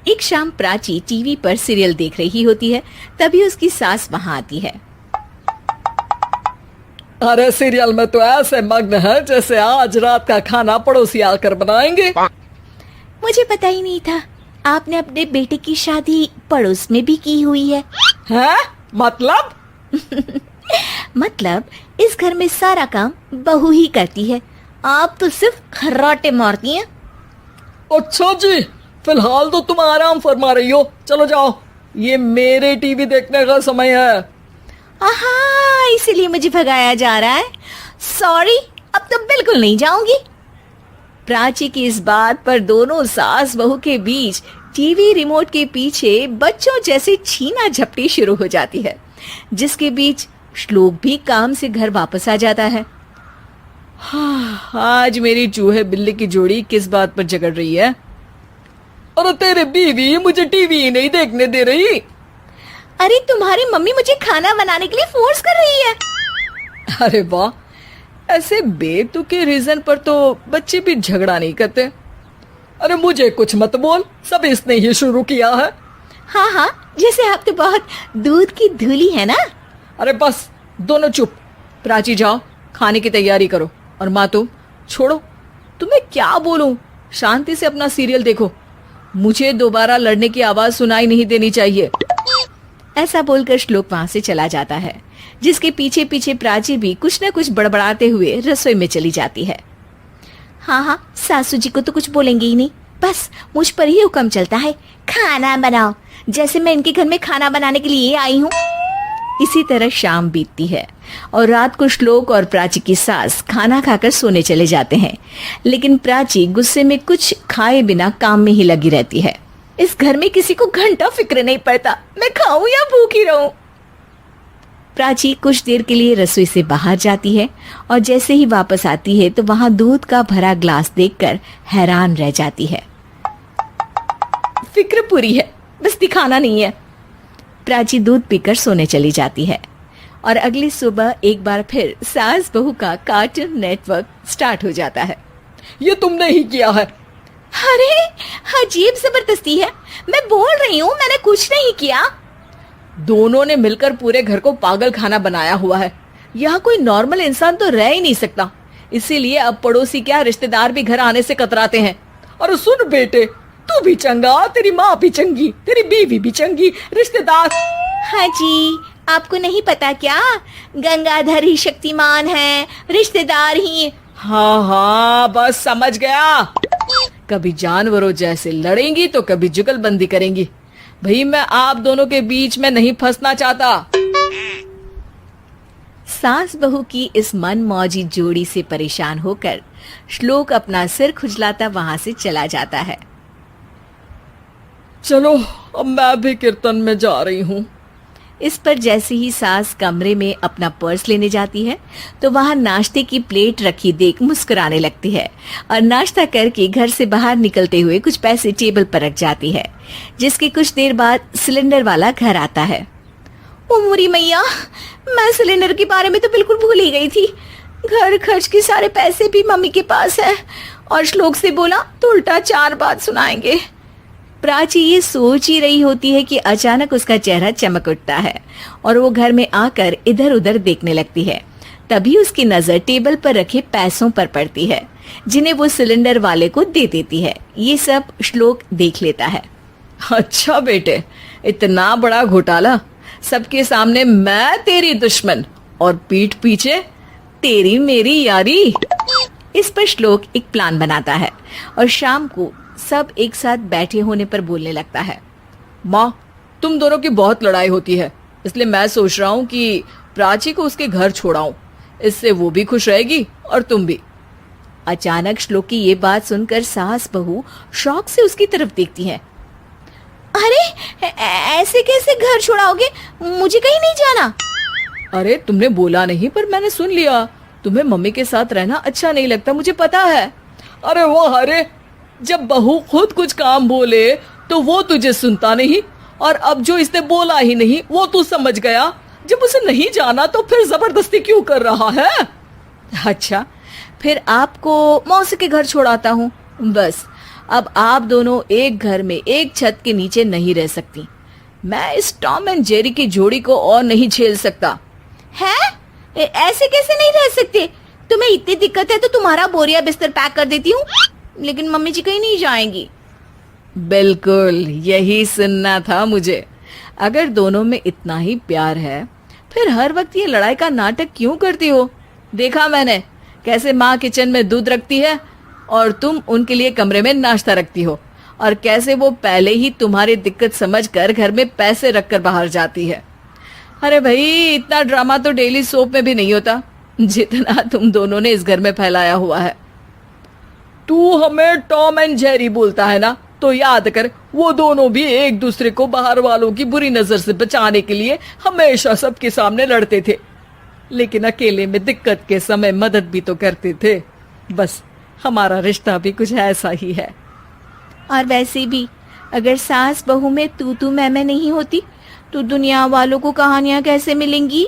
एक शाम प्राची टीवी पर सीरियल देख रही होती है। तभी उसकी सास वहां आती है। अरे सीरियल में तो ऐसे मग्न है जैसे आज रात का खाना पड़ोसी आकर बनाएंगे। मुझे पता ही नहीं था आपने अपने बेटे की शादी पड़ोस में भी की हुई है। हैं? मतलब? मतलब इस घर में सारा काम बहू ही करती है, आप तो सिर्फ खर्राटे मारती हैं। अच्छा जी, फिलहाल तो तुम आराम फरमा रही हो, चलो जाओ, ये मेरे टीवी देखने का समय है। आहा, इसीलिए मुझे भगाया जा रहा है। सॉरी, अब तो बिल्कुल नहीं जाऊंगी। प्राची की इस बात पर दोनों सास बहू के बीच टीवी रिमोट के पीछे बच्चों जैसे छीना झपटी शुरू हो जाती है, जिसके बीच श्लोक भी काम से घर वापस आ जाता है। आज मेरी चूहे बिल्ली की जोड़ी किस बात पर झगड़ रही है? अरे तेरे बीवी मुझे टीवी ही नहीं देखने दे रही। अरे तुम्हारी मम्मी मुझे खाना बनाने के लिए फोर्स कर रही है। अरे वाह, ऐसे बेतुके रीजन पर तो बच्चे भी झगड़ा नहीं करते। अरे मुझे कुछ मत बोल, सब इसने ही शुरू किया है। हाँ हाँ, जैसे आप तो बहुत दूध की धूली है ना। अरे बस, दोनों चुप। प्राची जाओ, खाने की तैयारी करो। और माँ तुम छोड़ो, तुम्हें क्या बोलूं, शांति से अपना सीरियल देखो, मुझे दोबारा लड़ने की आवाज सुनाई नहीं देनी चाहिए। ऐसा बोलकर श्लोक वहां से चला जाता है, जिसके पीछे पीछे प्राची भी कुछ न कुछ बड़बड़ाते हुए रसोई में चली जाती है। हाँ हाँ, सासू जी को तो कुछ बोलेंगे ही नहीं, बस मुझ पर ही हुक्म चलता है, खाना बनाओ, जैसे मैं इनके घर में खाना बनाने के लिए आई हूँ। इसी तरह शाम बीतती है और रात को श्लोक और प्राची की सास खाना खाकर सोने चले जाते हैं, लेकिन प्राची गुस्से में कुछ खाए बिना काम में ही लगी रहती है। इस घर में किसी को घंटा फिक्र नहीं पड़ता, मैं खाऊं या भूखी रहूं। प्राची कुछ देर के लिए रसोई से बाहर जाती है और जैसे ही वापस आती है तो वहां दूध का भरा ग्लास देखकर हैरान रह जाती है। फिक्र पूरी है, बस दिखाना नहीं है। प्राची दूध पीकर सोने चली जाती है और अगली सुबह एक बार फिर सास बहू का कार्टून नेटवर्क स्टार्ट हो जाता है। ये तुमने ही किया है। अरे अजीब जबरदस्ती है, मैं बोल रही हूँ मैंने कुछ नहीं किया। दोनों ने मिलकर पूरे घर को पागल खाना बनाया हुआ है। यहाँ कोई नॉर्मल इंसान तो रह ही नहीं सकता, इसीलिए अब पड़ोसी क्या रिश्तेदार भी घर आने से कतराते हैं। और सुन बेटे, तू भी चंगा, तेरी माँ भी चंगी, तेरी बीवी भी चंगी, रिश्तेदार। हाँ जी, आपको नहीं पता क्या, गंगाधर ही शक्तिमान है, रिश्तेदार ही। हाँ हाँ, बस समझ गया। कभी जानवरों जैसे लड़ेंगी तो कभी जुगलबंदी करेंगी। भाई मैं आप दोनों के बीच में नहीं फंसना चाहता। सास बहू की इस मनमौजी जोड़ी से परेशान होकर श्लोक अपना सिर खुजलाता वहां से चला जाता है। चलो अब मैं भी कीर्तन में जा रही हूँ। इस पर जैसे ही सास कमरे में अपना पर्स लेने जाती है तो वहां नाश्ते की प्लेट रखी देख मुस्कुराने लगती है और नाश्ता करके घर से बाहर निकलते हुए कुछ पैसे टेबल पर रख जाती है, जिसके कुछ देर बाद सिलेंडर वाला घर आता है। ओ मोरी मैया, मैं सिलेंडर के बारे में तो बिल्कुल भूल ही गई थी। घर खर्च के सारे पैसे भी मम्मी के पास है और श्लोक से बोला तो उल्टा 4 बात सुनाएंगे। प्राची ये सोच ही रही होती है कि अचानक उसका चेहरा चमक उठता है और वो घर में आकर इधर उधर देखने लगती है। तभी उसकी नजर टेबल पर रखे पैसों पर पड़ती है, जिन्हें वो सिलेंडर वाले को दे देती है। ये सब श्लोक देख लेता है। अच्छा बेटे, इतना बड़ा घोटाला, सबके सामने मैं तेरी दुश्मन और पीठ पीछे तेरी मेरी यारी। इस पर श्लोक एक प्लान बनाता है और शाम को सब एक साथ बैठे होने पर बोलने लगता है। माँ, तुम दोनों की बहुत लड़ाई होती है, इसलिए मैं सोच रहा हूँ कि प्राची को उसके घर छोड़ाऊं, इससे वो भी खुश रहेगी और तुम भी। अचानक श्लोक की ये बात सुनकर सास बहू शौक से उसकी तरफ देखती हैं। अरे ऐसे कैसे घर छोड़ाओगे, मुझे कहीं नहीं जाना। अरे तुमने बोला नहीं पर मैंने सुन लिया, तुम्हें मम्मी के साथ रहना अच्छा नहीं लगता, मुझे पता है। अरे वो अरे, जब बहू खुद कुछ काम बोले तो वो तुझे सुनता नहीं, और अब जो इसने बोला ही नहीं वो तू समझ गया। जब उसे नहीं जाना तो फिर जबरदस्ती क्यों कर रहा है? अच्छा, फिर आपको मौसी के घर छोड़ाता हूँ, बस अब आप दोनों एक घर में एक छत के नीचे नहीं रह सकती। मैं इस टॉम एंड जेरी की जोड़ी को और नहीं झेल सकता। है? ऐसे कैसे नहीं रह सकते? तुम्हें इतनी दिक्कत है तो तुम्हारा बोरिया बिस्तर पैक कर देती हूँ, लेकिन मम्मी जी कहीं नहीं जाएंगी। बिल्कुल यही सुनना था मुझे। अगर दोनों में इतना ही प्यार है फिर हर वक्त ये लड़ाई का नाटक क्यों करती हो? देखा मैंने कैसे माँ किचन में दूध रखती है और तुम उनके लिए कमरे में नाश्ता रखती हो, और कैसे वो पहले ही तुम्हारी दिक्कत समझकर घर में पैसे रखकर बाहर जाती है। अरे भाई, इतना ड्रामा तो डेली सोप में भी नहीं होता जितना तुम दोनों ने इस घर में फैलाया हुआ है। तू हमें टॉम एंड जेरी बोलता है ना, तो याद कर वो दोनों भी एक दूसरे को बाहर वालों की बुरी नजर से बचाने के लिए हमेशा सबके सामने लड़ते थे, लेकिन अकेले में दिक्कत के समय मदद भी तो करते थे। बस हमारा रिश्ता भी कुछ ऐसा ही है। और वैसे भी अगर सास बहू में तू मैं नहीं होती तो दुनिया वालों को कहानियां कैसे मिलेंगी?